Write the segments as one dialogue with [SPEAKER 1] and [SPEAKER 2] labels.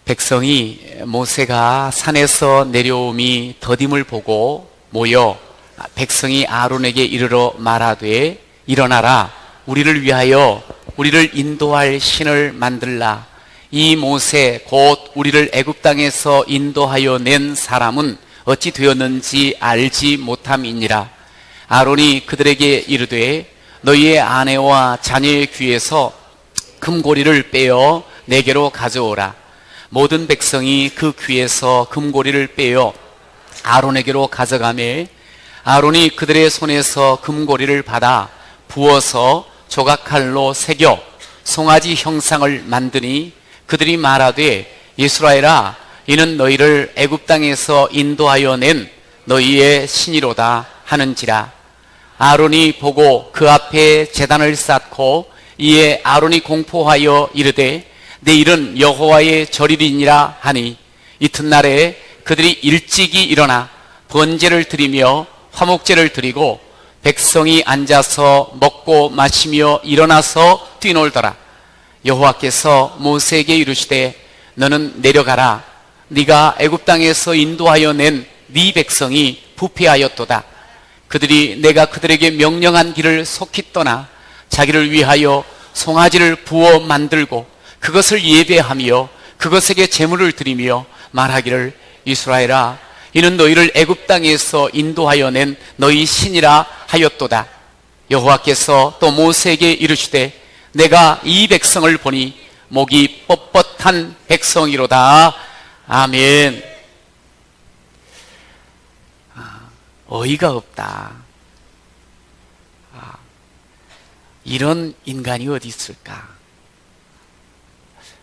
[SPEAKER 1] 백성이 모세가 산에서 내려옴이 더딤을 보고 모여 백성이 아론에게 이르러 말하되 일어나라 우리를 위하여 우리를 인도할 신을 만들라. 이 모세 곧 우리를 애굽 땅에서 인도하여 낸 사람은 어찌 되었는지 알지 못함이니라. 아론이 그들에게 이르되 너희의 아내와 자녀의 귀에서 금고리를 빼어 내게로 가져오라. 모든 백성이 그 귀에서 금고리를 빼어 아론에게로 가져가매 아론이 그들의 손에서 금고리를 받아 부어서 조각칼로 새겨 송아지 형상을 만드니 그들이 말하되 이스라엘아 이는 너희를 애굽 땅에서 인도하여 낸 너희의 신이로다 하는지라. 아론이 보고 그 앞에 제단을 쌓고 이에 아론이 공포하여 이르되 내일은 여호와의 절일이니라 하니 이튿날에 그들이 일찍이 일어나 번제를 드리며 화목제를 드리고 백성이 앉아서 먹고 마시며 일어나서 뛰놀더라. 여호와께서 모세에게 이르시되 너는 내려가라. 네가 애굽 땅에서 인도하여 낸 네 백성이 부패하였도다. 그들이 내가 그들에게 명령한 길을 속히 떠나 자기를 위하여 송아지를 부어 만들고 그것을 예배하며 그것에게 제물을 드리며 말하기를 이스라엘아 이는 너희를 애굽 땅에서 인도하여 낸 너희 신이라 하였도다. 여호와께서 또 모세에게 이르시되 내가 이 백성을 보니 목이 뻣뻣한 백성이로다. 아멘. 어이가 없다. 이런 인간이 어디 있을까?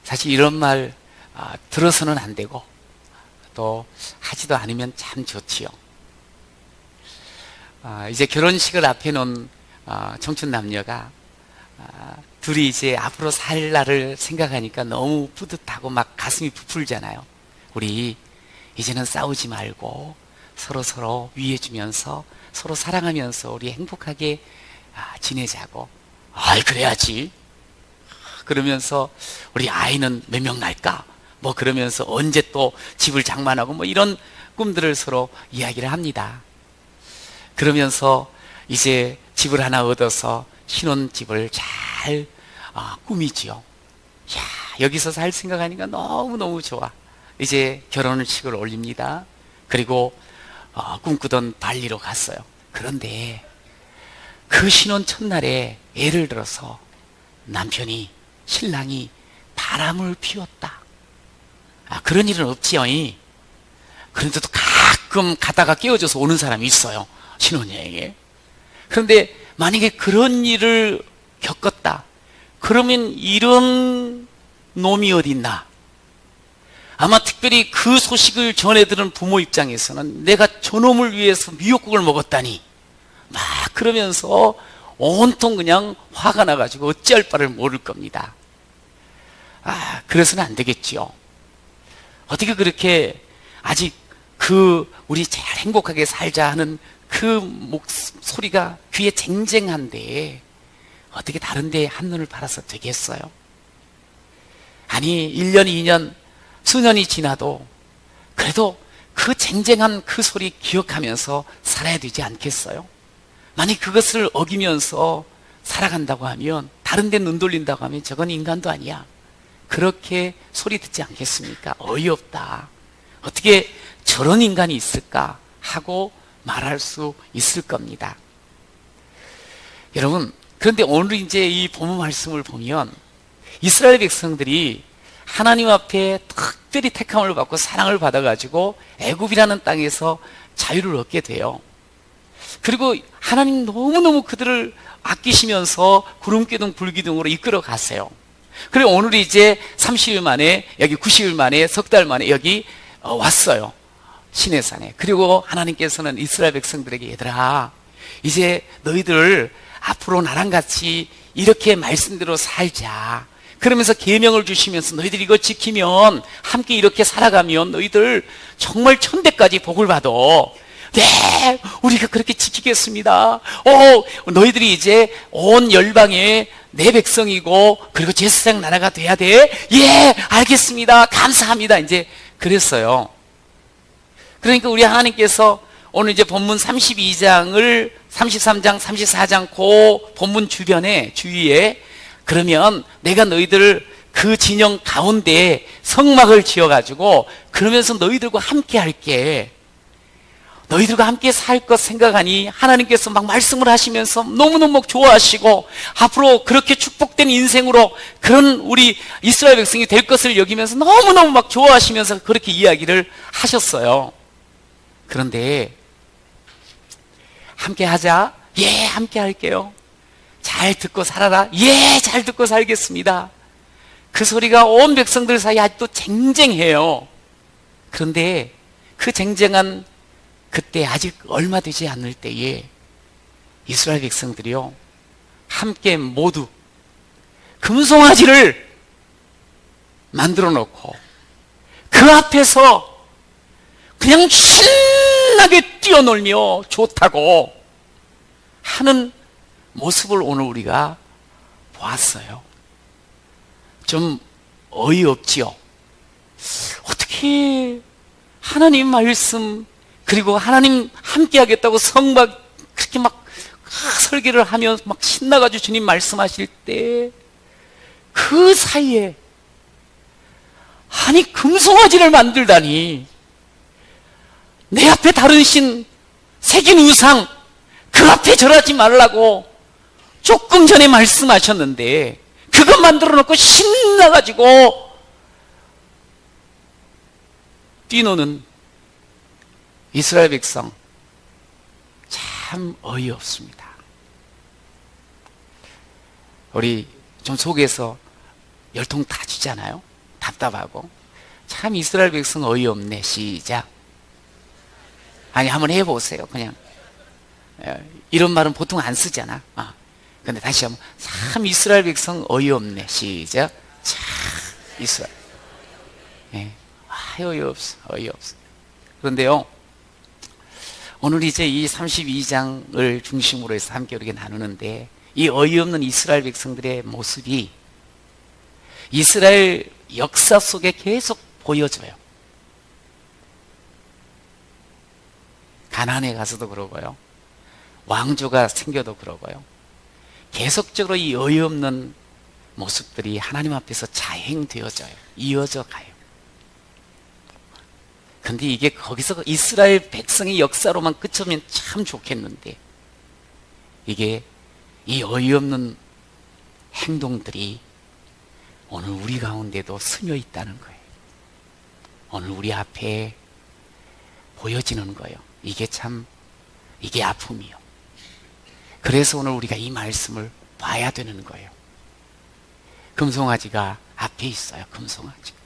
[SPEAKER 1] 사실 이런 말 들어서는 안 되고 또 하지도 않으면 참 좋지요. 이제 결혼식을 앞에 놓은 청춘 남녀가 둘이 이제 앞으로 살 날을 생각하니까 너무 뿌듯하고 막 가슴이 부풀잖아요. 우리 이제는 싸우지 말고 서로 위해주면서 서로 사랑하면서 우리 행복하게 지내자고. 그래야지. 그러면서 우리 아이는 몇 명 날까? 뭐 그러면서 언제 또 집을 장만하고 뭐 이런 꿈들을 서로 이야기를 합니다. 그러면서 이제 집을 하나 얻어서 신혼집을 잘 꾸미지요. 야, 여기서 살 생각하니까 너무너무 좋아. 이제 결혼식을 올립니다. 그리고 꿈꾸던 발리로 갔어요. 그런데 그 신혼 첫날에 예를 들어서 남편이 신랑이 바람을 피웠다. 그런 일은 없지요. 그런데도 가끔 가다가 깨어져서 오는 사람이 있어요. 신혼여행에. 그런데 만약에 그런 일을 겪었다. 그러면 이런 놈이 어디 있나? 아마 특별히 그 소식을 전해 들은 부모 입장에서는 내가 저놈을 위해서 미역국을 먹었다니 막 그러면서 온통 그냥 화가 나가지고 어찌할 바를 모를 겁니다. 그래서는 안 되겠지요. 어떻게 그렇게 아직 우리 잘 행복하게 살자 하는 그 목소리가 귀에 쟁쟁한데 어떻게 다른 데에 한눈을 팔아서 되겠어요? 아니 1년 2년 수년이 지나도 그래도 그 쟁쟁한 그 소리 기억하면서 살아야 되지 않겠어요? 만약 그것을 어기면서 살아간다고 하면 다른 데 눈 돌린다고 하면 저건 인간도 아니야. 그렇게 소리 듣지 않겠습니까? 어이없다. 어떻게 저런 인간이 있을까 하고 말할 수 있을 겁니다. 여러분, 그런데 오늘 이제 이 본문 말씀을 보면 이스라엘 백성들이 하나님 앞에 특별히 택함을 받고 사랑을 받아가지고 애굽이라는 땅에서 자유를 얻게 돼요. 그리고 하나님 너무너무 그들을 아끼시면서 구름기둥 불기둥으로 이끌어 가세요. 그리고 오늘 이제 30일 만에 여기 90일 만에 석 달 만에 여기 왔어요. 시내산에. 그리고 하나님께서는 이스라엘 백성들에게 얘들아 이제 너희들 앞으로 나랑 같이 이렇게 말씀대로 살자. 그러면서 계명을 주시면서 너희들이 이거 지키면 함께 이렇게 살아가면 너희들 정말 천대까지 복을 받아. 네, 우리가 그렇게 지키겠습니다. 너희들이 이제 온 열방의 내 백성이고 그리고 제사장 나라가 돼야 돼. 예, 알겠습니다. 감사합니다. 이제 그랬어요. 그러니까 우리 하나님께서 오늘 이제 본문 32장을 33장, 34장 그 본문 주위에 그러면 내가 너희들을 그 진영 가운데 성막을 지어가지고 그러면서 너희들과 함께 할게. 너희들과 함께 살 것 생각하니 하나님께서 막 말씀을 하시면서 너무너무 좋아하시고 앞으로 그렇게 축복된 인생으로 그런 우리 이스라엘 백성이 될 것을 여기면서 너무너무 막 좋아하시면서 그렇게 이야기를 하셨어요. 그런데 함께 하자. 예, 함께 할게요. 잘 듣고 살아라. 예, 잘 듣고 살겠습니다. 그 소리가 온 백성들 사이에 아직도 쟁쟁해요. 그런데 그 쟁쟁한 그때 아직 얼마 되지 않을 때에 이스라엘 백성들이요 함께 모두 금송아지를 만들어 놓고 그 앞에서 그냥 신나게 뛰어놀며 좋다고 하는 모습을 오늘 우리가 보았어요. 좀 어이없지요. 어떻게 하나님 말씀 그리고 하나님 함께 하겠다고 성막 그렇게 막 설계를 하며 막 신나가지고 주님 말씀하실 때 그 사이에 아니 금송아지를 만들다니 내 앞에 다른 신 새긴 우상 그 앞에 절하지 말라고 조금 전에 말씀하셨는데 그거 만들어 놓고 신나가지고 뛰노는 이스라엘 백성 참 어이없습니다. 우리 좀 속에서 열통 다지잖아요. 답답하고 참 이스라엘 백성 어이없네. 시작. 아니 한번 해보세요. 그냥 이런 말은 보통 안 쓰잖아. 근데 다시 한번 참 이스라엘 백성 어이없네. 시작. 참 이스라엘. 어이없어. 그런데요. 오늘 이제 이 32장을 중심으로 해서 함께 이렇게 나누는데 이 어이없는 이스라엘 백성들의 모습이 이스라엘 역사 속에 계속 보여져요. 가나안에 가서도 그러고요. 왕조가 생겨도 그러고요. 계속적으로 이 어이없는 모습들이 하나님 앞에서 자행되어져요. 이어져 가요. 근데 이게 거기서 이스라엘 백성의 역사로만 끝이면 참 좋겠는데 이게 이 어이없는 행동들이 오늘 우리 가운데도 스며 있다는 거예요. 오늘 우리 앞에 보여지는 거예요. 이게 아픔이요. 그래서 오늘 우리가 이 말씀을 봐야 되는 거예요. 금송아지가 앞에 있어요. 금송아지가.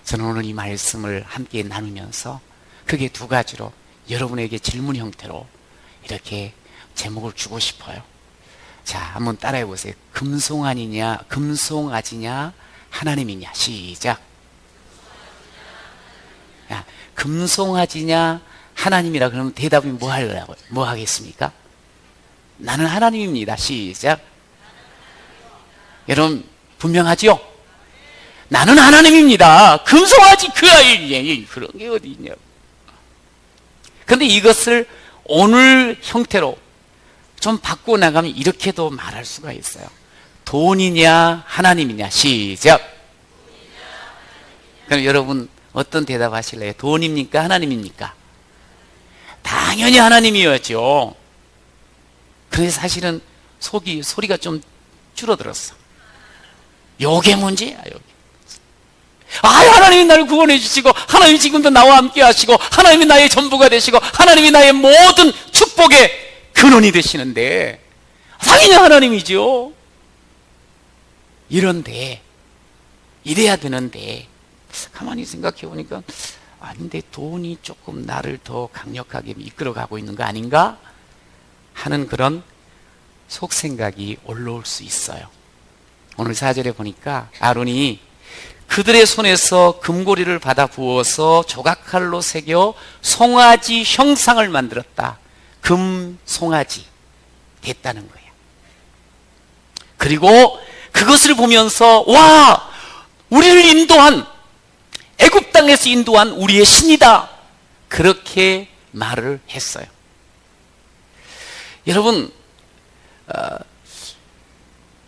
[SPEAKER 1] 저는 오늘 이 말씀을 함께 나누면서 크게 두 가지로 여러분에게 질문 형태로 이렇게 제목을 주고 싶어요. 자, 한번 따라해 보세요. 금송아지냐 하나님이냐. 시작. 야, 금송아지냐 하나님이라 그러면 대답이 뭐 하겠습니까? 나는 하나님입니다. 시작. 여러분 분명하지요? 나는 하나님입니다. 금송아지 그 아이 그런 게 어디 있냐고. 그런데 이것을 오늘 형태로 좀 바꾸어 나가면 이렇게도 말할 수가 있어요. 돈이냐 하나님이냐. 시작. 그럼 여러분 어떤 대답 하실래요? 돈입니까 하나님입니까? 당연히 하나님이었죠. 그래서 사실은 소리가 좀 줄어들었어. 요게 문제야. 하나님이 나를 구원해 주시고 하나님이 지금도 나와 함께 하시고 하나님이 나의 전부가 되시고 하나님이 나의 모든 축복의 근원이 되시는데 당연히 하나님이죠. 이래야 되는데 가만히 생각해 보니까 아닌데 돈이 조금 나를 더 강력하게 이끌어가고 있는 거 아닌가 하는 그런 속생각이 올라올 수 있어요. 오늘 4절에 보니까 아론이 그들의 손에서 금고리를 받아 부어서 조각칼로 새겨 송아지 형상을 만들었다. 금송아지 됐다는 거예요. 그리고 그것을 보면서 와, 우리를 인도한, 애굽 땅에서 인도한 우리의 신이다, 그렇게 말을 했어요. 여러분,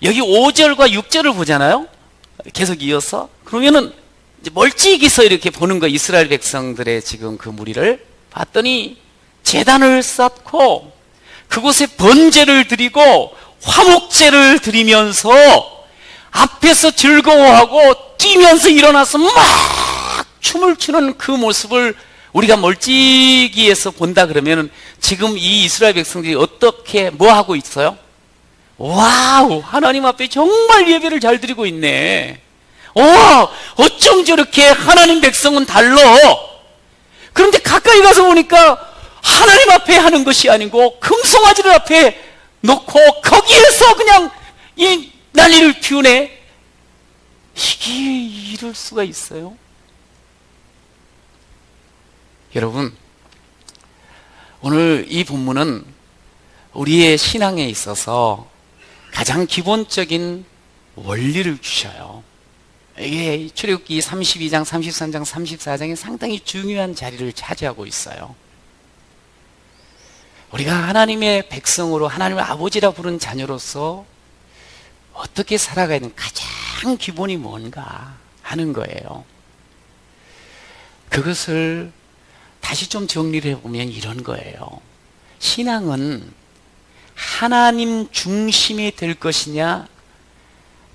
[SPEAKER 1] 여기 5절과 6절을 보잖아요. 계속 이어서. 그러면은 이제 멀찍이서 이렇게 보는 거, 이스라엘 백성들의 지금 그 무리를 봤더니 제단을 쌓고 그곳에 번제를 드리고 화목제를 드리면서 앞에서 즐거워하고 뛰면서 일어나서 막 춤을 추는 그 모습을 우리가 멀찍이에서 본다 그러면 지금 이 이스라엘 백성들이 어떻게 뭐 하고 있어요? 와우, 하나님 앞에 정말 예배를 잘 드리고 있네. 와, 어쩜 저렇게 하나님 백성은 달라. 그런데 가까이 가서 보니까 하나님 앞에 하는 것이 아니고 금송아지를 앞에 놓고 거기에서 그냥 이 난리를 피우네. 이게 이럴 수가 있어요? 여러분, 오늘 이 본문은 우리의 신앙에 있어서 가장 기본적인 원리를 주셔요. 이게 출애굽기 32장, 33장, 34장에 상당히 중요한 자리를 차지하고 있어요. 우리가 하나님의 백성으로 하나님의 아버지라 부른 자녀로서 어떻게 살아가야 되는 가장 기본이 뭔가 하는 거예요. 그것을 다시 좀 정리를 해보면 이런 거예요. 신앙은 하나님 중심이 될 것이냐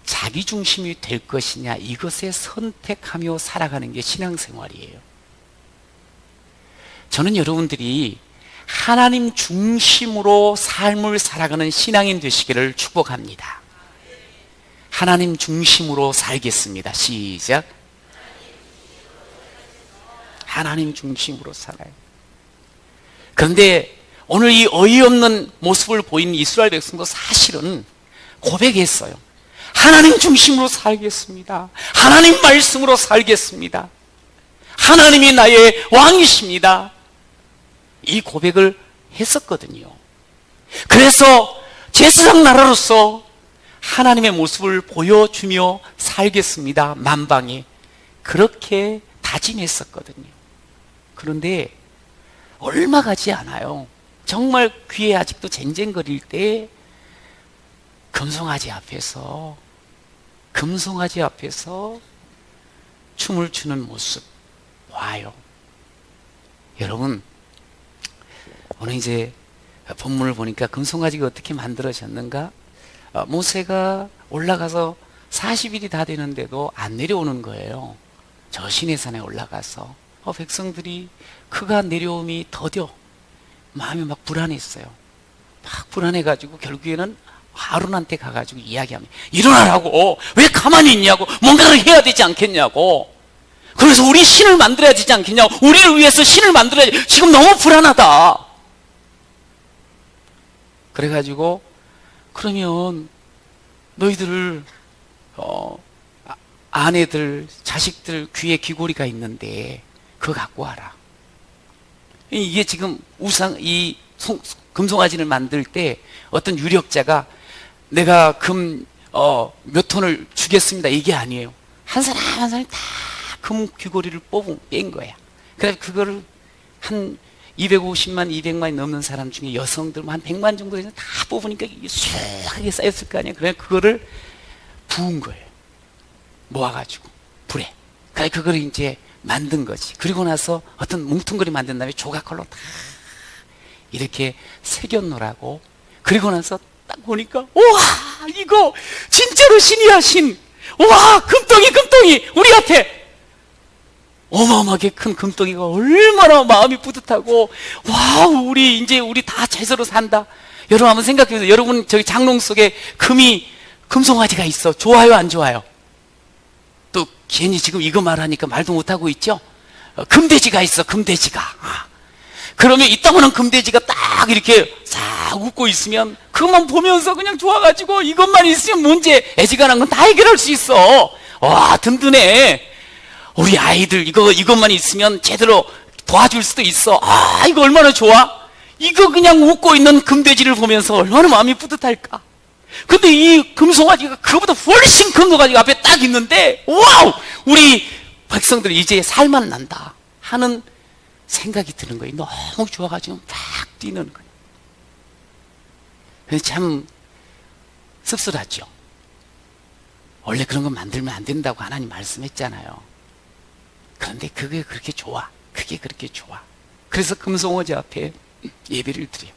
[SPEAKER 1] 자기 중심이 될 것이냐, 이것에 선택하며 살아가는 게 신앙생활이에요. 저는 여러분들이 하나님 중심으로 삶을 살아가는 신앙인 되시기를 축복합니다. 하나님 중심으로 살겠습니다. 시작. 하나님 중심으로 살아요. 그런데 오늘 이 어이없는 모습을 보인 이스라엘 백성도 사실은 고백했어요. 하나님 중심으로 살겠습니다. 하나님 말씀으로 살겠습니다. 하나님이 나의 왕이십니다. 이 고백을 했었거든요. 그래서 제사장 나라로서 하나님의 모습을 보여주며 살겠습니다. 만방에. 그렇게 다짐했었거든요. 그런데 얼마 가지 않아요. 정말 귀에 아직도 쟁쟁거릴 때 금송아지 앞에서 춤을 추는 모습 와요. 여러분, 오늘 이제 본문을 보니까 금송아지가 어떻게 만들어졌는가? 모세가 올라가서 40일이 다 되는데도 안 내려오는 거예요. 저 시내산에 올라가서 백성들이 그가 내려옴이 더뎌 마음이 막 불안했어요. 막 불안해가지고 결국에는 아론한테 가가지고 이야기합니다. 일어나라고, 왜 가만히 있냐고, 뭔가를 해야 되지 않겠냐고. 그래서 우리 신을 만들어야 되지 않겠냐고, 우리를 위해서 신을 만들어야지, 지금 너무 불안하다. 그래가지고 그러면 너희들 아내들, 자식들 귀에 귀고리가 있는데 그거 갖고 와라. 이게 지금 이 금송아지를 만들 때 어떤 유력자가 내가 몇 톤을 주겠습니다, 이게 아니에요. 한 사람 한 사람이 다 금 귀고리를 뺀 거야. 그래서 그거를 한 250만, 200만이 넘는 사람 중에 여성들 한 100만 정도 돼서 다 뽑으니까 이게 수하게 쌓였을 거 아니에요. 그래서 그거를 부은 거예요. 모아가지고 불에. 그래 그걸 이제 만든 거지. 그리고 나서 어떤 뭉퉁거리 만든 다음에 조각칼로 다 이렇게 새겨놓으라고. 그리고 나서 딱 보니까 우와, 이거 진짜로 신이야, 신. 우와, 금덩이 우리 앞에 어마어마하게 큰 금덩이가 얼마나 마음이 뿌듯하고, 와, 우리 다 제대로 산다. 여러분 한번 생각해보세요. 여러분 저기 장롱 속에 금송아지가 있어. 좋아요, 안 좋아요? 또 괜히 지금 이거 말하니까 말도 못하고 있죠? 금돼지가 있어, 금돼지가. 그러면 이따구는 금돼지가 딱 이렇게 싹 웃고 있으면 그것만 보면서 그냥 좋아가지고 이것만 있으면 문제, 애지간한 건 다 해결할 수 있어. 와, 든든해. 우리 아이들 이것만 있으면 제대로 도와줄 수도 있어. 아, 이거 얼마나 좋아? 이거 그냥 웃고 있는 금돼지를 보면서 얼마나 마음이 뿌듯할까? 근데 이 금송아지가 그거보다 훨씬 큰 송아지가 앞에 딱 있는데, 와우! 우리 백성들이 이제 살만 난다 하는 생각이 드는 거예요. 너무 좋아가지고 막 뛰는 거예요. 그래서 참 씁쓸하죠. 원래 그런 거 만들면 안 된다고 하나님 말씀했잖아요. 그런데 그게 그렇게 좋아. 그게 그렇게 좋아. 그래서 금송아지 앞에 예배를 드려요.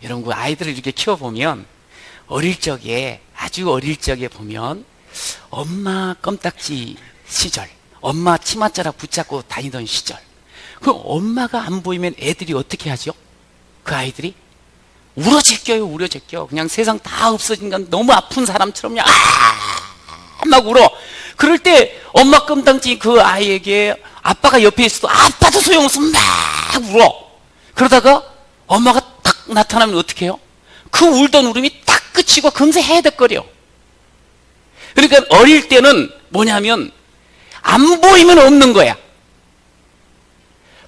[SPEAKER 1] 여러분, 그 아이들을 이렇게 키워보면 어릴 적에, 아주 어릴 적에 보면 엄마 껌딱지 시절, 엄마 치맛자락 붙잡고 다니던 시절, 그 엄마가 안 보이면 애들이 어떻게 하죠? 그 아이들이 울어 제껴요. 울어 제껴. 그냥 세상 다 없어진 건 너무 아픈 사람처럼 그냥 막 울어. 그럴 때 엄마 껌딱지 그 아이에게 아빠가 옆에 있어도 아빠도 소용없어 막 울어. 그러다가 엄마가 딱 나타나면 어떻게 해요? 그 울던 울음이 딱 끝이고 금세 헤득거려. 그러니까 어릴 때는 뭐냐면 안 보이면 없는 거야.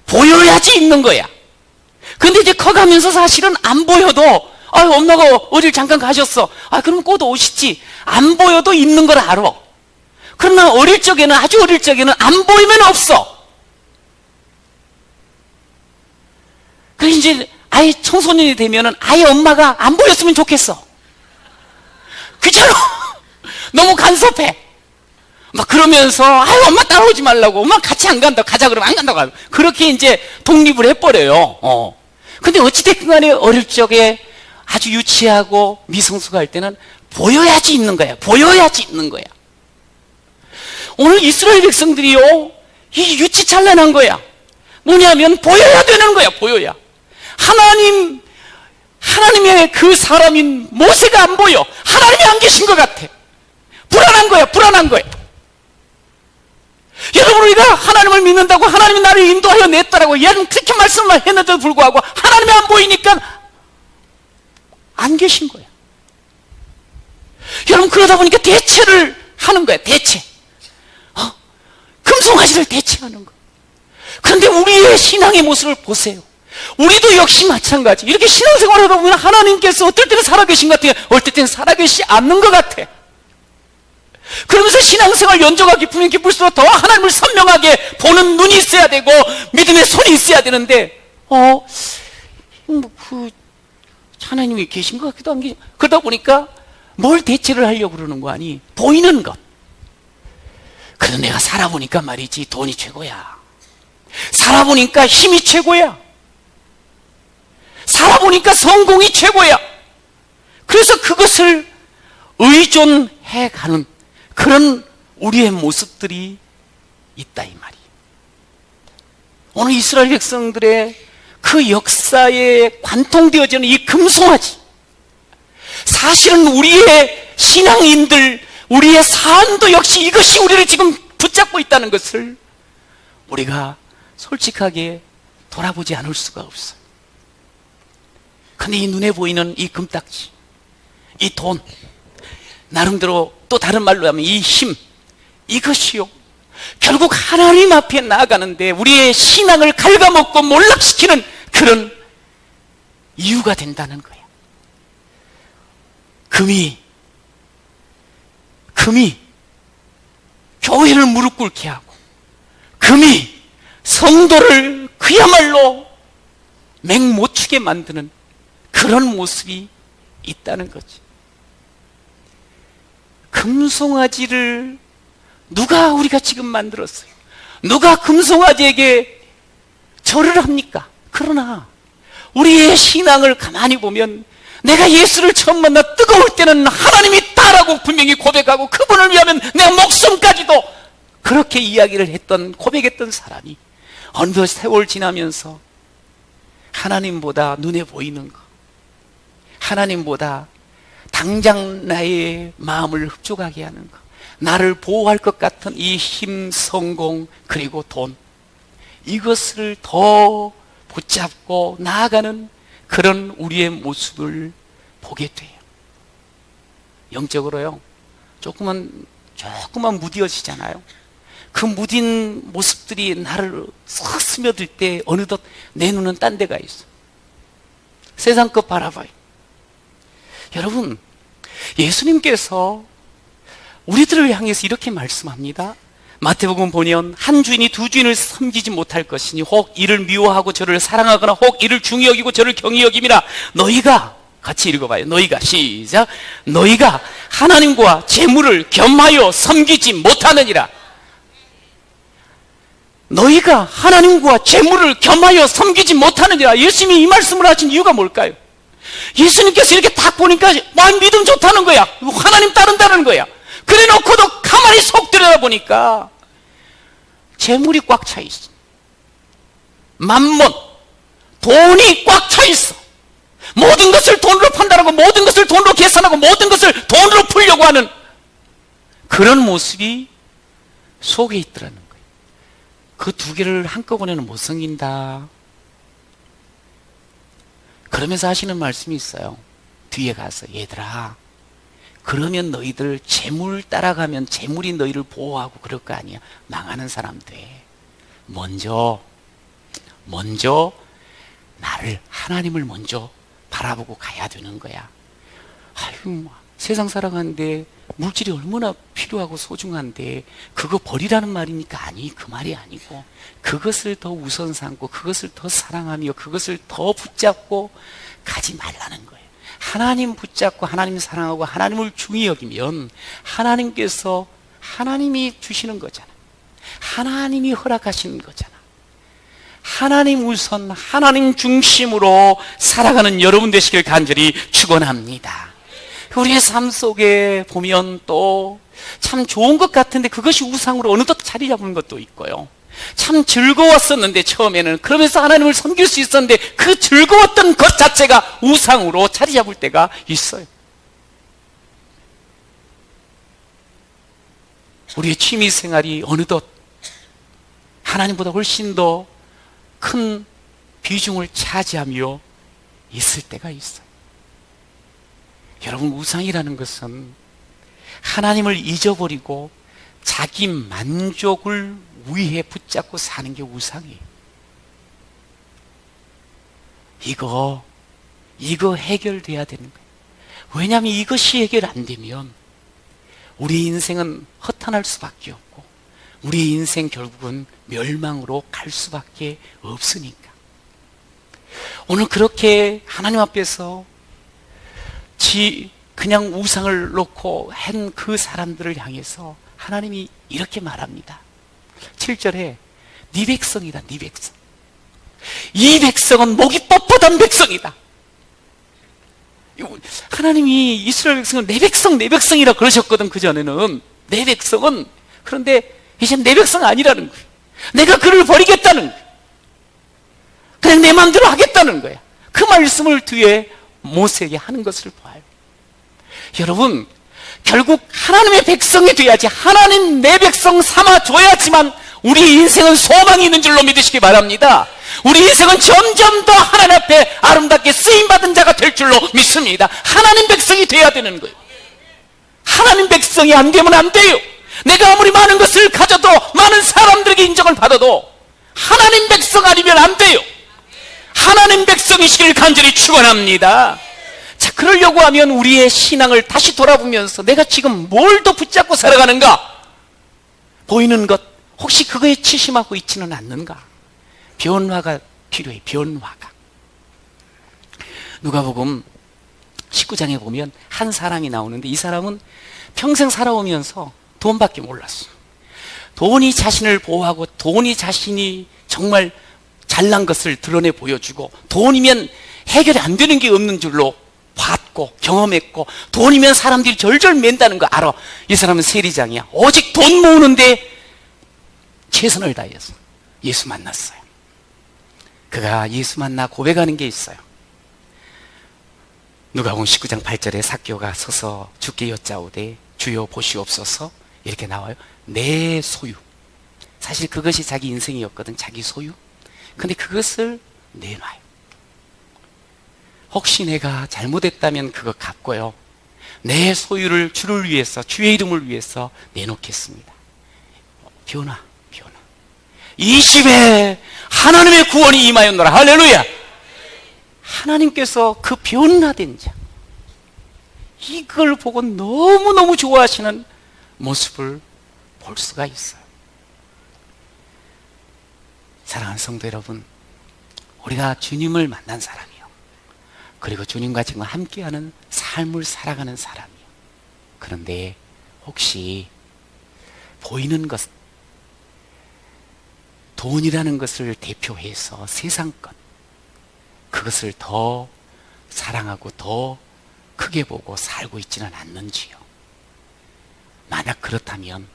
[SPEAKER 1] 보여야지 있는 거야. 근데 이제 커가면서 사실은 안 보여도, 아, 엄마가 어딜 잠깐 가셨어. 아, 그럼 곧 오시지. 안 보여도 있는 걸 알아. 그러나 어릴 적에는, 아주 어릴 적에는 안 보이면 없어. 그래서 이제 아예 청소년이 되면은 아예 엄마가 안 보였으면 좋겠어. 그잖아. 너무 간섭해. 막 그러면서, 아유, 엄마 따라오지 말라고. 엄마 같이 안 간다. 가자 그러면 안 간다고 하고. 그렇게 이제 독립을 해버려요. 근데 어찌됐든 간에 어릴 적에 아주 유치하고 미성숙할 때는 보여야지 있는 거야. 보여야지 있는 거야. 오늘 이스라엘 백성들이요, 이 유치찬란한 거야. 뭐냐면 보여야 되는 거야. 보여야. 하나님의 그 사람인 모세가 안 보여. 하나님이 안 계신 것 같아. 불안한 거야. 불안한 거야. 여러분, 우리가 하나님을 믿는다고 하나님이 나를 인도하여 냈다라고 그렇게 말씀을 했는데도 불구하고 하나님이 안 보이니까 안 계신 거야. 여러분, 그러다 보니까 대체를 하는 거야. 대체. 금송아지를 대체하는 거야. 그런데 우리의 신앙의 모습을 보세요. 우리도 역시 마찬가지. 이렇게 신앙생활을 하다 보면 하나님께서 어떨 때는 살아계신 것 같아요. 어떨 때는 살아계시지 않는 것 같아. 그러면서 신앙생활 연조가 깊으면 깊을수록 더 하나님을 선명하게 보는 눈이 있어야 되고 믿음의 손이 있어야 되는데, 하나님이 계신 것 같기도 한 게, 그러다 보니까 뭘 대체를 하려고 그러는 거 아니? 보이는 것. 그래도 내가 살아보니까 말이지, 돈이 최고야. 살아보니까 힘이 최고야. 살아보니까 성공이 최고야. 그래서 그것을 의존해가는 그런 우리의 모습들이 있다, 이 말이에요. 오늘 이스라엘 백성들의 그 역사에 관통되어지는 이 금송아지, 사실은 우리의 신앙인들, 우리의 삶도 역시 이것이 우리를 지금 붙잡고 있다는 것을 우리가 솔직하게 돌아보지 않을 수가 없어요. 근데 이 눈에 보이는 이 금딱지, 이 돈, 나름대로 또 다른 말로 하면 이 힘, 이것이요, 결국 하나님 앞에 나아가는데 우리의 신앙을 갉아먹고 몰락시키는 그런 이유가 된다는 거예요. 금이 교회를 무릎 꿇게 하고, 금이 성도를 그야말로 맹못 추게 만드는 그런 모습이 있다는 거지. 금송아지를 누가 우리가 지금 만들었어요? 누가 금송아지에게 절을 합니까? 그러나 우리의 신앙을 가만히 보면 내가 예수를 처음 만나 뜨거울 때는 하나님이 있다라고 분명히 고백하고 그분을 위하면 내 목숨까지도 그렇게 이야기를 했던, 고백했던 사람이 어느 세월 지나면서 하나님보다 눈에 보이는 것, 하나님보다 당장 나의 마음을 흡족하게 하는 것, 나를 보호할 것 같은 이 힘, 성공, 그리고 돈, 이것을 더 붙잡고 나아가는 그런 우리의 모습을 보게 돼요. 영적으로요, 조금만 조금만 무뎌지잖아요. 그 무딘 모습들이 나를 싹 스며들 때 어느덧 내 눈은 딴 데가 있어. 세상 것 바라봐요. 여러분, 예수님께서 우리들을 향해서 이렇게 말씀합니다. 마태복음 보면 한 주인이 두 주인을 섬기지 못할 것이니 혹 이를 미워하고 저를 사랑하거나 혹 이를 중히 여기고 저를 경히 여김이라. 너희가, 같이 읽어봐요. 너희가, 시작. 너희가 하나님과 재물을 겸하여 섬기지 못하느니라. 너희가 하나님과 재물을 겸하여 섬기지 못하느니라. 예수님이 이 말씀을 하신 이유가 뭘까요? 예수님께서 이렇게 딱 보니까 믿음 좋다는 거야. 하나님 따른다는 거야. 그래 놓고도 가만히 속 들여다보니까 재물이 꽉 차 있어. 만몬, 돈이 꽉 차 있어. 모든 것을 돈으로 판단하고 모든 것을 돈으로 계산하고 모든 것을 돈으로 풀려고 하는 그런 모습이 속에 있더라는 거예요. 그 두 개를 한꺼번에는 못 섬긴다. 그러면서 하시는 말씀이 있어요. 뒤에 가서, 얘들아, 그러면 너희들 재물 따라가면 재물이 너희를 보호하고 그럴 거 아니야. 망하는 사람 돼. 먼저 나를, 하나님을 먼저 바라보고 가야 되는 거야. 아유, 세상 살아가는데 물질이 얼마나 필요하고 소중한데 그거 버리라는 말이니까. 아니, 그 말이 아니고 그것을 더 우선 삼고 그것을 더 사랑하며 그것을 더 붙잡고 가지 말라는 거예요. 하나님 붙잡고 하나님 사랑하고 하나님을 중히 여기면 하나님께서, 하나님이 주시는 거잖아. 하나님이 허락하시는 거잖아. 하나님 우선, 하나님 중심으로 살아가는 여러분 되시길 간절히 축원합니다. 우리의 삶 속에 보면 또 참 좋은 것 같은데 그것이 우상으로 어느덧 자리 잡은 것도 있고요. 참 즐거웠었는데 처음에는, 그러면서 하나님을 섬길 수 있었는데 그 즐거웠던 것 자체가 우상으로 자리 잡을 때가 있어요. 우리의 취미 생활이 어느덧 하나님보다 훨씬 더 큰 비중을 차지하며 있을 때가 있어요. 여러분, 우상이라는 것은 하나님을 잊어버리고 자기 만족을 위해 붙잡고 사는 게 우상이에요. 이거 해결돼야 되는 거예요. 왜냐하면 이것이 해결 안 되면 우리 인생은 허탄할 수밖에 없고 우리 인생 결국은 멸망으로 갈 수밖에 없으니까. 오늘 그렇게 하나님 앞에서 그냥 우상을 놓고 한 그 사람들을 향해서 하나님이 이렇게 말합니다. 7절에 네 백성이다, 네 백성. 이 백성은 목이 뻣뻣한 백성이다. 하나님이 이스라엘 백성은 내 백성, 내 백성이라 그러셨거든. 그전에는 내 백성은. 그런데 이제 내 백성 아니라는 거예요. 내가 그를 버리겠다는 거예요. 그냥 내 마음대로 하겠다는 거야. 그 말씀을 뒤에 모세에게 하는 것을 봐요. 여러분, 결국 하나님의 백성이 돼야지, 하나님 내 백성 삼아줘야지만 우리 인생은 소망이 있는 줄로 믿으시기 바랍니다. 우리 인생은 점점 더 하나님 앞에 아름답게 쓰임받은 자가 될 줄로 믿습니다. 하나님 백성이 돼야 되는 거예요. 하나님 백성이 안 되면 안 돼요. 내가 아무리 많은 것을 가져도, 많은 사람들에게 인정을 받아도 하나님 백성 아니면 안 돼요. 하나님 백성이시길 간절히 축원합니다. 자, 그러려고 하면 우리의 신앙을 다시 돌아보면서 내가 지금 뭘 더 붙잡고 살아가는가? 보이는 것, 혹시 그거에 치심하고 있지는 않는가? 변화가 필요해, 변화가. 누가복음 19장에 보면 한 사람이 나오는데 이 사람은 평생 살아오면서 돈밖에 몰랐어. 돈이 자신을 보호하고 돈이 자신이 정말 잘난 것을 드러내 보여주고 돈이면 해결이 안 되는 게 없는 줄로 봤고 경험했고 돈이면 사람들이 절절 맨다는 거 알아. 이 사람은 세리장이야. 오직 돈 모으는데 최선을 다해서 예수 만났어요. 그가 예수 만나 고백하는 게 있어요. 누가복음 19장 8절에 삭개오가 서서 주께 여짜오되 주여 보시옵소서, 이렇게 나와요. 내 소유. 사실 그것이 자기 인생이었거든, 자기 소유. 근데 그것을 내놔요. 혹시 내가 잘못했다면 그거 갚고요, 내 소유를 주를 위해서, 주의 이름을 위해서 내놓겠습니다. 비 오나, 비 오나. 이 집에 하나님의 구원이 임하였노라. 할렐루야. 하나님께서 그 변화된 자, 이걸 보고 너무너무 좋아하시는 모습을 볼 수가 있어요. 사랑하는 성도 여러분, 우리가 주님을 만난 사람이요, 그리고 주님과 지금 함께하는 삶을 살아가는 사람이요, 그런데 혹시 보이는 것, 돈이라는 것을 대표해서 세상 것, 그것을 더 사랑하고 더 크게 보고 살고 있지는 않는지요? 만약 그렇다면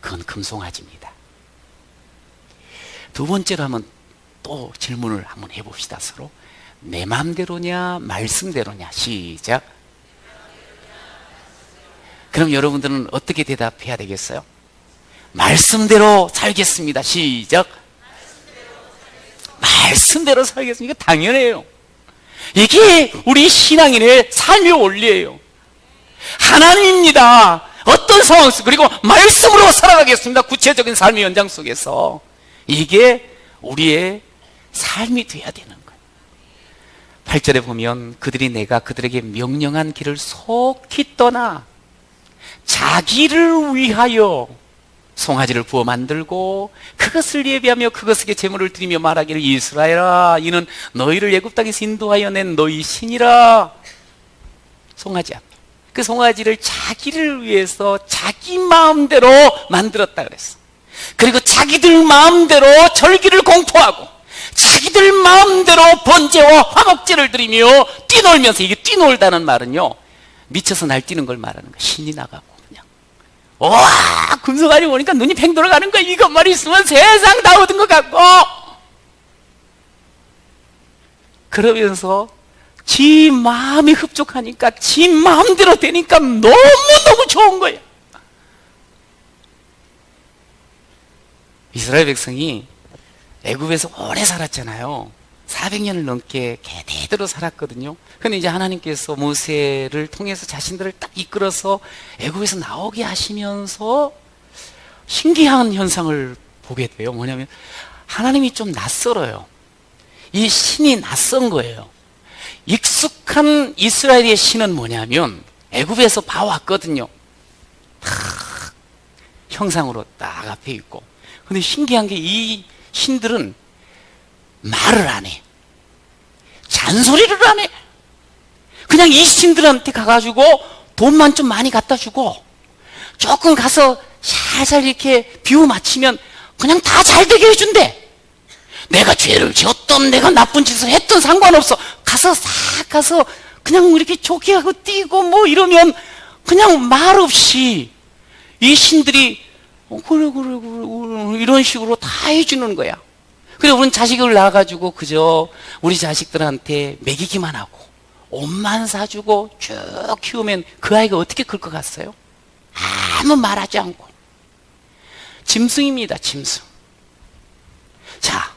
[SPEAKER 1] 그건 금송아지입니다. 두 번째로 한번 또 질문을 한번 해봅시다. 서로. 내 마음대로냐 말씀대로냐. 시작. 그럼 여러분들은 어떻게 대답해야 되겠어요? 말씀대로 살겠습니다. 시작. 말씀대로 살겠습니다. 이거 당연해요. 이게 우리 신앙인의 삶의 원리예요. 하나님입니다. 어떤 상황 속, 그리고 말씀으로 살아가겠습니다. 구체적인 삶의 연장 속에서. 이게 우리의 삶이 돼야 되는 거예요. 8절에 보면 그들이 내가 그들에게 명령한 길을 속히 떠나 자기를 위하여 송아지를 부어 만들고 그것을 예비하며 그것에게 제물을 드리며 말하기를 이스라엘아, 이는 너희를 애굽 땅에서 인도하여 낸 너희 신이라. 송아지 앞에 그 송아지를 자기를 위해서 자기 마음대로 만들었다 그랬어. 그리고 자기들 마음대로 절기를 공포하고 자기들 마음대로 번제와 화목제를 드리며 뛰놀면서, 이게 뛰놀다는 말은요, 미쳐서 날뛰는 걸 말하는 거야. 신이 나가고 그냥 와, 금송아지 보니까 눈이 팽 돌아가는 거야. 이것만 있으면 세상 다 얻은 것 같고, 그러면서 지 마음이 흡족하니까 지 마음대로 되니까 너무너무 좋은 거예요. 이스라엘 백성이 애굽에서 오래 살았잖아요. 400년을 넘게 대대로 살았거든요. 근데 이제 하나님께서 모세를 통해서 자신들을 딱 이끌어서 애굽에서 나오게 하시면서 신기한 현상을 보게 돼요. 뭐냐면 하나님이 좀 낯설어요. 이 신이 낯선 거예요. 익숙한 이스라엘의 신은 뭐냐면 애굽에서 봐왔거든요. 딱 형상으로 딱 앞에 있고. 근데 신기한 게 이 신들은 말을 안 해. 잔소리를 안 해. 그냥 이 신들한테 가가지고 돈만 좀 많이 갖다 주고 조금 가서 살살 이렇게 비유 맞추면 그냥 다 잘 되게 해준대. 내가 죄를 지었던, 내가 나쁜 짓을 했던 상관없어. 가서 싹 가서 그냥 이렇게 좋게 하고 뛰고 뭐 이러면 그냥 말 없이 이 신들이 그래 이런 식으로 다 해주는 거야. 그래, 우리는 자식을 낳아가지고 그저 우리 자식들한테 먹이기만 하고 옷만 사주고 쭉 키우면 그 아이가 어떻게 클 것 같아요? 아무 말하지 않고. 짐승입니다, 짐승. 자,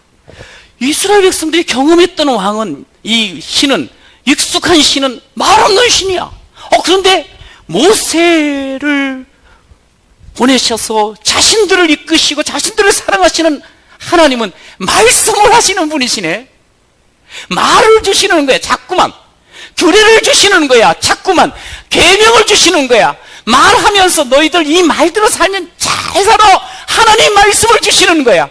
[SPEAKER 1] 이스라엘 백성들이 경험했던 왕은, 이 신은, 익숙한 신은 말 없는 신이야. 그런데 모세를 보내셔서 자신들을 이끄시고 자신들을 사랑하시는 하나님은 말씀을 하시는 분이시네. 말을 주시는 거야, 자꾸만. 규례를 주시는 거야, 자꾸만. 계명을 주시는 거야. 말하면서 너희들 이 말대로 살면 잘 살아. 하나님 말씀을 주시는 거야.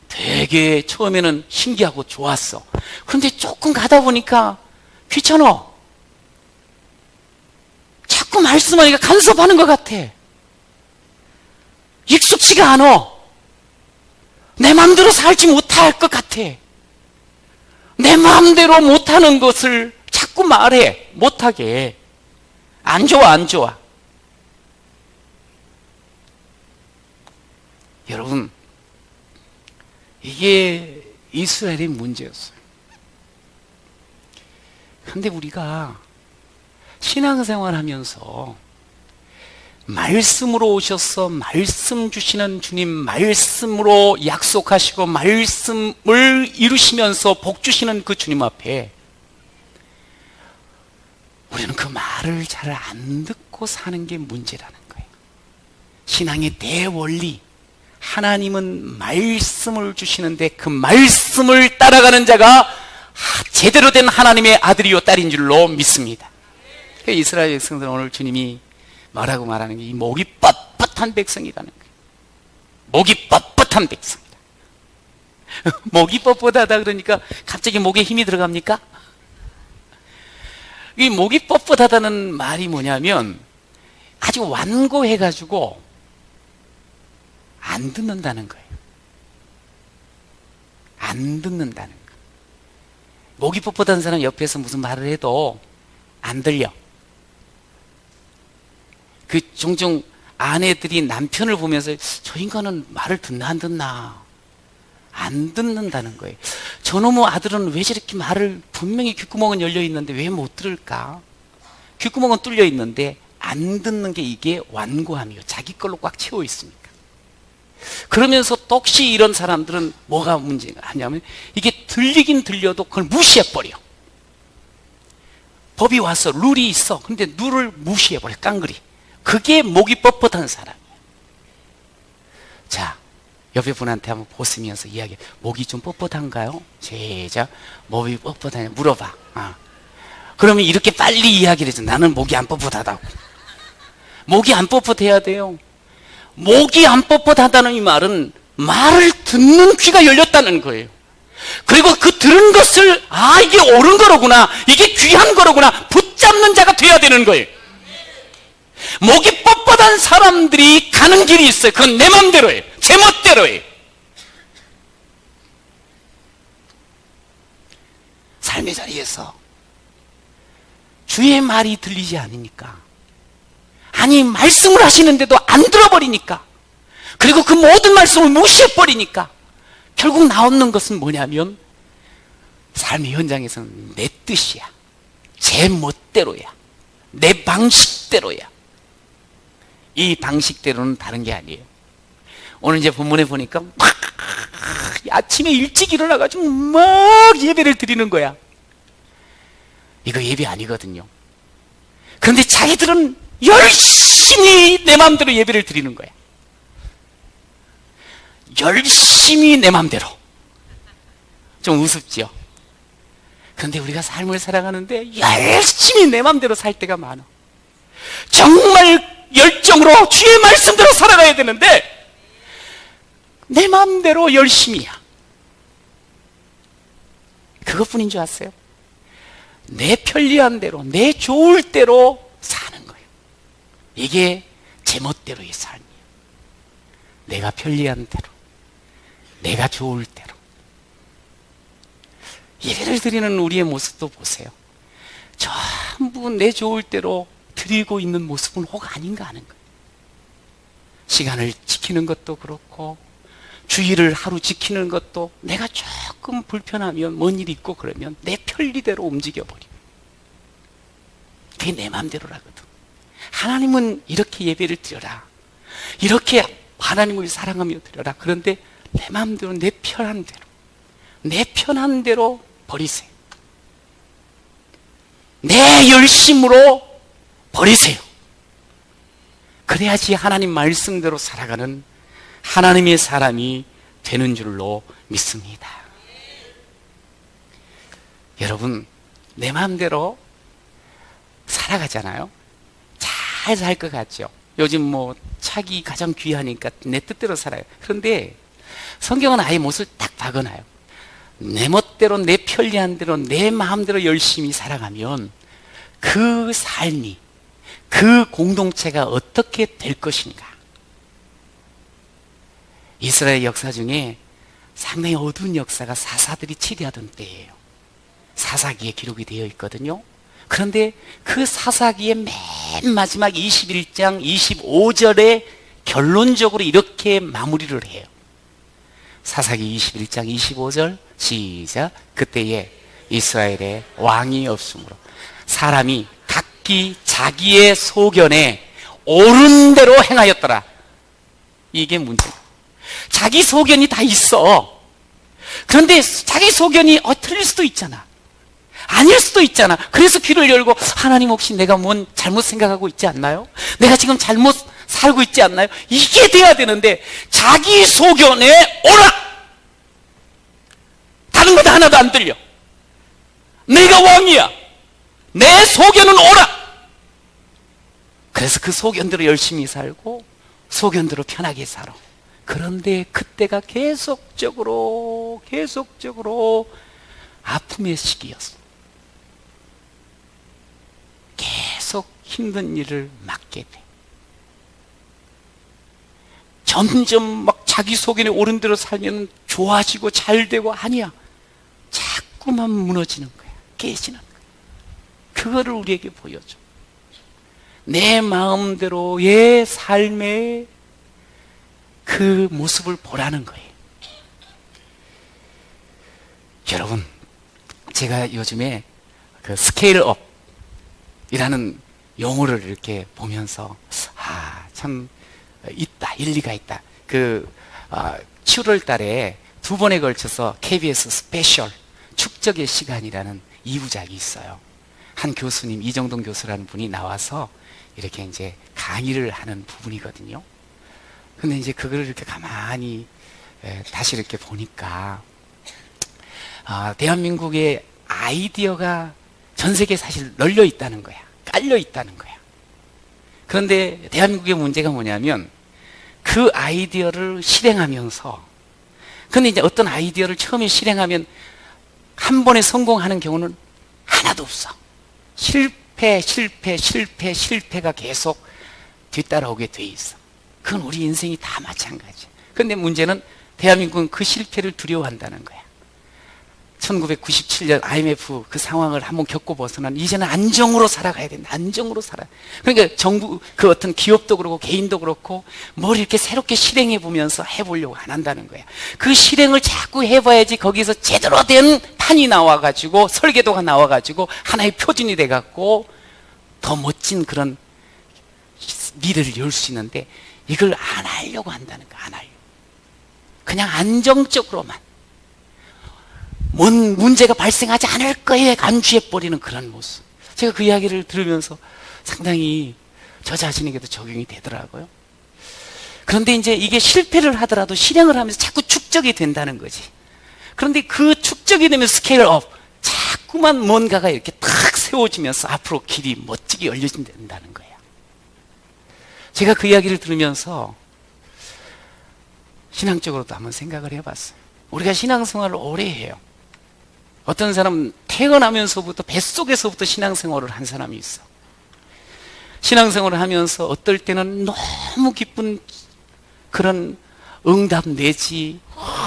[SPEAKER 1] 되게 처음에는 신기하고 좋았어. 그런데 조금 가다 보니까 귀찮아. 자꾸 말씀하니까 간섭하는 것 같아. 익숙지가 않아. 내 마음대로 살지 못할 것 같아. 내 마음대로 못하는 것을 자꾸 말해. 못하게 해. 안 좋아, 안 좋아. 여러분, 이게 이스라엘의 문제였어요. 그런데 우리가 신앙생활 하면서 말씀으로 오셔서 말씀 주시는 주님, 말씀으로 약속하시고 말씀을 이루시면서 복 주시는 그 주님 앞에 우리는 그 말을 잘 안 듣고 사는 게 문제라는 거예요. 신앙의 대원리, 하나님은 말씀을 주시는데 그 말씀을 따라가는 자가 제대로 된 하나님의 아들이요 딸인 줄로 믿습니다. 이스라엘 백성들은 오늘 주님이 뭐라고 말하는 게 이 목이 뻣뻣한 백성이라는 거예요. 목이 뻣뻣한 백성이다. 목이 뻣뻣하다 그러니까 갑자기 목에 힘이 들어갑니까? 이 목이 뻣뻣하다는 말이 뭐냐면 아주 완고해가지고 안 듣는다는 거예요. 안 듣는다는 거예요. 목이 뻣뻣한 사람 옆에서 무슨 말을 해도 안 들려. 그 종종 아내들이 남편을 보면서 저 인간은 말을 듣나 안 듣나 안 듣는다는 거예요. 저놈의 아들은 왜 저렇게 말을, 분명히 귓구멍은 열려 있는데 왜 못 들을까? 귓구멍은 뚫려 있는데 안 듣는 게 이게 완고함이요. 자기 걸로 꽉 채워 있으니까. 그러면서 똑시 이런 사람들은 뭐가 문제가 하냐면 이게 들리긴 들려도 그걸 무시해버려. 법이 왔어, 룰이 있어. 근데 룰을 무시해버려, 깡그리. 그게 목이 뻣뻣한 사람이에요. 자, 옆에 분한테 한번 보시면서 이야기해. 목이 좀 뻣뻣한가요? 시작. 목이 뻣뻣하냐 물어봐. 그러면 이렇게 빨리 이야기를 해줘. 나는 목이 안 뻣뻣하다고. 목이 안 뻣뻣해야 돼요. 목이 안 뻣뻣하다는 이 말은 말을 듣는 귀가 열렸다는 거예요. 그리고 그 들은 것을 이게 옳은 거로구나, 이게 귀한 거로구나 붙잡는 자가 돼야 되는 거예요. 목이 뻣뻣한 사람들이 가는 길이 있어요. 그건 내 맘대로예요. 제 멋대로예요. 삶의 자리에서 주의 말이 들리지 않으니까, 아니 말씀을 하시는데도 안 들어버리니까, 그리고 그 모든 말씀을 무시해버리니까 결국 나오는 것은 뭐냐면 삶의 현장에서는 내 뜻이야, 제 멋대로야, 내 방식대로야. 이 방식대로는 다른 게 아니에요. 오늘 이제 본문에 보니까 막 아침에 일찍 일어나가지고 막 예배를 드리는 거야. 이거 예배 아니거든요. 그런데 자기들은 열심히 내 마음대로 예배를 드리는 거야. 열심히 내 마음대로. 좀 우습죠? 그런데 우리가 삶을 살아가는데 열심히 내 마음대로 살 때가 많아. 정말 열정으로 주의 말씀대로 살아가야 되는데 내 마음대로 열심히야. 그것뿐인 줄 아세요? 내 편리한 대로, 내 좋을 대로 사는 거예요. 이게 제 멋대로의 삶이에요. 내가 편리한 대로, 내가 좋을 대로. 예배를 드리는 우리의 모습도 보세요. 전부 내 좋을 대로 드리고 있는 모습은 혹 아닌가 하는 거예요. 시간을 지키는 것도 그렇고, 주의를 하루 지키는 것도 내가 조금 불편하면, 뭔 일이 있고 그러면 내 편리대로 움직여버려. 그게 내 마음대로라거든. 하나님은 이렇게 예배를 드려라, 이렇게 하나님을 사랑하며 드려라. 그런데 내 마음대로, 내 편한 대로, 내 편한 대로 버리세요. 내 열심으로 버리세요. 그래야지 하나님 말씀대로 살아가는 하나님의 사람이 되는 줄로 믿습니다. 여러분, 내 마음대로 살아가잖아요. 잘 살 것 같죠? 요즘 뭐 차기 가장 귀하니까 내 뜻대로 살아요. 그런데 성경은 아예 못을 딱 박아놔요. 내 멋대로, 내 편리한 대로, 내 마음대로 열심히 살아가면 그 삶이, 그 공동체가 어떻게 될 것인가. 이스라엘 역사 중에 상당히 어두운 역사가 사사들이 치리하던 때예요. 사사기에 기록이 되어 있거든요. 그런데 그 사사기의 맨 마지막 21장 25절에 결론적으로 이렇게 마무리를 해요. 사사기 21장 25절 시작. 그때에 이스라엘에 왕이 없으므로 사람이 각기 자기의 소견에 옳은 대로 행하였더라. 이게 문제다. 자기 소견이 다 있어. 그런데 자기 소견이 틀릴 수도 있잖아. 아닐 수도 있잖아. 그래서 귀를 열고 하나님 혹시 내가 뭔 잘못 생각하고 있지 않나요? 내가 지금 잘못 살고 있지 않나요? 이게 돼야 되는데 자기 소견에 오라! 다른 것 하나도 안 들려. 내가 왕이야. 내 소견은 오라! 그래서 그 소견대로 열심히 살고 소견대로 편하게 살아. 그런데 그때가 계속적으로 아픔의 시기였어. 계속 힘든 일을 맡게 돼. 점점 막 자기 소견에 오른 대로 살면 좋아지고 잘 되고 아니야. 자꾸만 무너지는 거야. 깨지는 거야. 그거를 우리에게 보여줘. 내 마음대로의 삶의 그 모습을 보라는 거예요. 여러분, 제가 요즘에 그 스케일 업이라는 용어를 이렇게 보면서 참 있다, 일리가 있다. 7월 달에 2번에 걸쳐서 KBS 스페셜 축적의 시간이라는 2부작이 있어요. 한 교수님, 이정동 교수라는 분이 나와서 이렇게 이제 강의를 하는 부분이거든요. 근데 이제 그걸 이렇게 가만히 다시 이렇게 보니까 대한민국의 아이디어가 전 세계에 사실 널려 있다는 거야. 깔려 있다는 거야. 그런데 대한민국의 문제가 뭐냐면 그 아이디어를 실행하면서, 근데 이제 어떤 아이디어를 처음에 실행하면 한 번에 성공하는 경우는 하나도 없어. 실패가 계속 뒤따라오게 돼 있어. 그건 우리 인생이 다 마찬가지야. 그런데 문제는 대한민국은 그 실패를 두려워한다는 거야. 1997년 IMF 그 상황을 한번 겪고 벗어난 이제는 안정으로 살아가야 된다. 안정으로 살아. 그러니까 정부, 그 어떤 기업도 그렇고 개인도 그렇고 뭘 이렇게 새롭게 실행해 보면서 해보려고 안 한다는 거야. 그 실행을 자꾸 해봐야지 거기서 제대로 된 판이 나와가지고 설계도가 나와가지고 하나의 표준이 돼갖고 더 멋진 그런 미래를 열 수 있는데 이걸 안 하려고 한다는 거야. 안 하려고. 그냥 안정적으로만. 뭔 문제가 발생하지 않을 거에 안주해버리는 그런 모습. 제가 그 이야기를 들으면서 상당히 저 자신에게도 적용이 되더라고요. 그런데 이제 이게 실패를 하더라도 실행을 하면서 자꾸 축적이 된다는 거지. 그런데 그 축적이 되면 스케일업, 자꾸만 뭔가가 이렇게 탁 세워지면서 앞으로 길이 멋지게 열려진다는 거예요. 제가 그 이야기를 들으면서 신앙적으로도 한번 생각을 해봤어요. 우리가 신앙생활을 오래 해요. 어떤 사람은 태어나면서부터 뱃속에서부터 신앙생활을 한 사람이 있어. 신앙생활을 하면서 어떨 때는 너무 기쁜 그런 응답 내지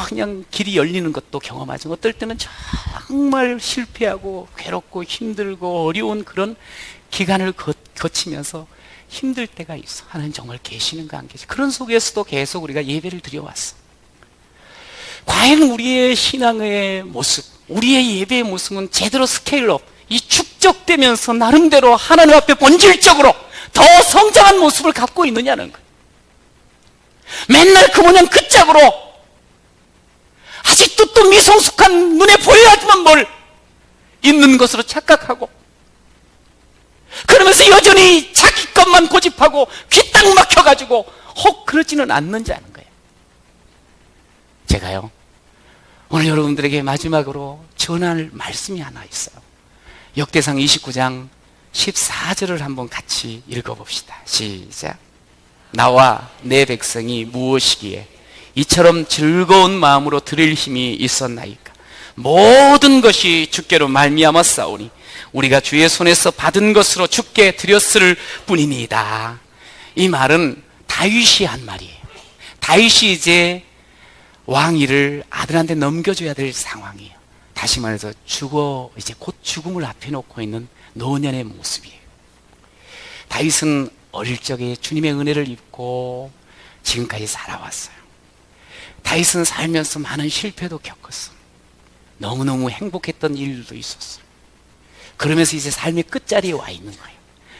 [SPEAKER 1] 그냥 길이 열리는 것도 경험하지만 어떨 때는 정말 실패하고 괴롭고 힘들고 어려운 그런 기간을 거치면서 힘들 때가 있어. 하나님 정말 계시는가 안 계시? 그런 속에서도 계속 우리가 예배를 드려왔어. 과연 우리의 신앙의 모습, 우리의 예배의 모습은 제대로 스케일업, 이 축적되면서 나름대로 하나님 앞에 본질적으로 더 성장한 모습을 갖고 있느냐는 거예요. 맨날 그 모양 그 짝으로 아직도 또 미성숙한 눈에 보여야지만 뭘 있는 것으로 착각하고 그러면서 여전히 자기 것만 고집하고 귀 딱 막혀가지고 혹 그러지는 않는지 아는 거예요. 제가요 오늘 여러분들에게 마지막으로 전할 말씀이 하나 있어요. 역대상 29장 14절을 한번 같이 읽어봅시다. 시작. 나와 내 백성이 무엇이기에 이처럼 즐거운 마음으로 드릴 힘이 있었나이까. 모든 것이 주께로 말미암아 싸우니 우리가 주의 손에서 받은 것으로 주께 드렸을 뿐이니이다. 이 말은 다윗이 한 말이에요. 다윗이 이제 왕위를 아들한테 넘겨줘야 될 상황이에요. 다시 말해서 이제 곧 죽음을 앞에 놓고 있는 노년의 모습이에요. 다윗은 어릴 적에 주님의 은혜를 입고 지금까지 살아왔어요. 다윗은 살면서 많은 실패도 겪었어. 너무너무 행복했던 일도 있었어. 그러면서 이제 삶의 끝자리에 와 있는 거예요.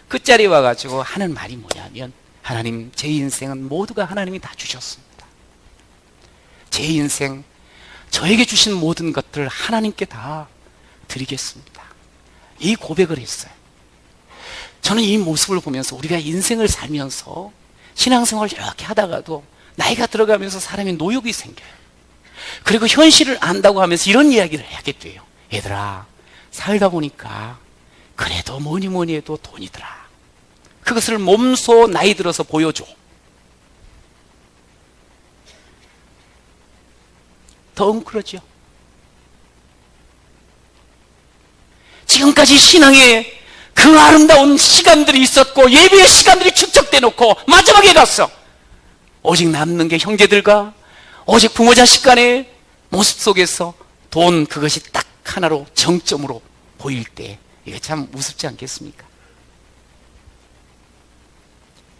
[SPEAKER 1] 끝자리에 와가지고 하는 말이 뭐냐면 하나님, 제 인생은 모두가 하나님이 다 주셨습니다. 제 인생, 저에게 주신 모든 것들을 하나님께 다 드리겠습니다. 이 고백을 했어요. 저는 이 모습을 보면서 우리가 인생을 살면서 신앙생활을 이렇게 하다가도 나이가 들어가면서 사람이 노욕이 생겨요. 그리고 현실을 안다고 하면서 이런 이야기를 하게 돼요. 얘들아, 살다 보니까 그래도 뭐니 뭐니 해도 돈이더라. 그것을 몸소 나이 들어서 보여줘. 더 웅크러져. 지금까지 신앙에 그 아름다운 시간들이 있었고 예배의 시간들이 축적돼 놓고 마지막에 갔어. 오직 남는 게 형제들과 오직 부모 자식 간의 모습 속에서 돈, 그것이 딱 하나로 정점으로 보일 때 이게 참 우습지 않겠습니까?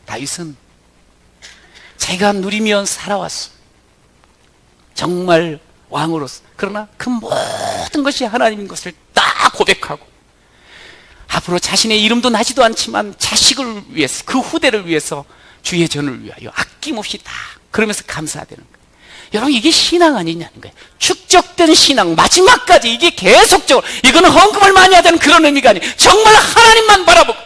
[SPEAKER 1] 다윗은 자기가 누리며 살아왔어. 정말 왕으로서. 그러나 그 모든 것이 하나님인 것을 딱 고백하고 앞으로 자신의 이름도 나지도 않지만 자식을 위해서, 그 후대를 위해서 주의 전을 위하여 아낌없이 다 그러면서 감사되는 거예요. 여러분, 이게 신앙 아니냐는 거예요. 축적된 신앙, 마지막까지 이게 계속적으로, 이거는 헌금을 많이 하자는 그런 의미가 아니에요. 정말 하나님만 바라보고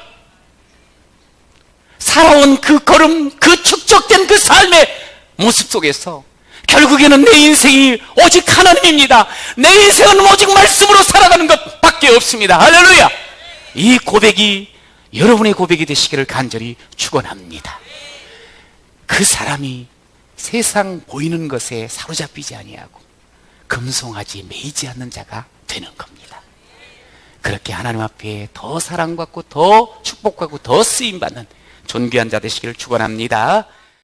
[SPEAKER 1] 살아온 그 걸음, 그 축적된 그 삶의 모습 속에서 결국에는 내 인생이 오직 하나님입니다. 내 인생은 오직 말씀으로 살아가는 것밖에 없습니다. 할렐루야. 이 고백이 여러분의 고백이 되시기를 간절히 축원합니다. 그 사람이 세상 보이는 것에 사로잡히지 아니하고 금송아지 매이지 않는 자가 되는 겁니다. 그렇게 하나님 앞에 더 사랑받고 더 축복받고 더 쓰임받는 존귀한 자 되시기를 축원합니다.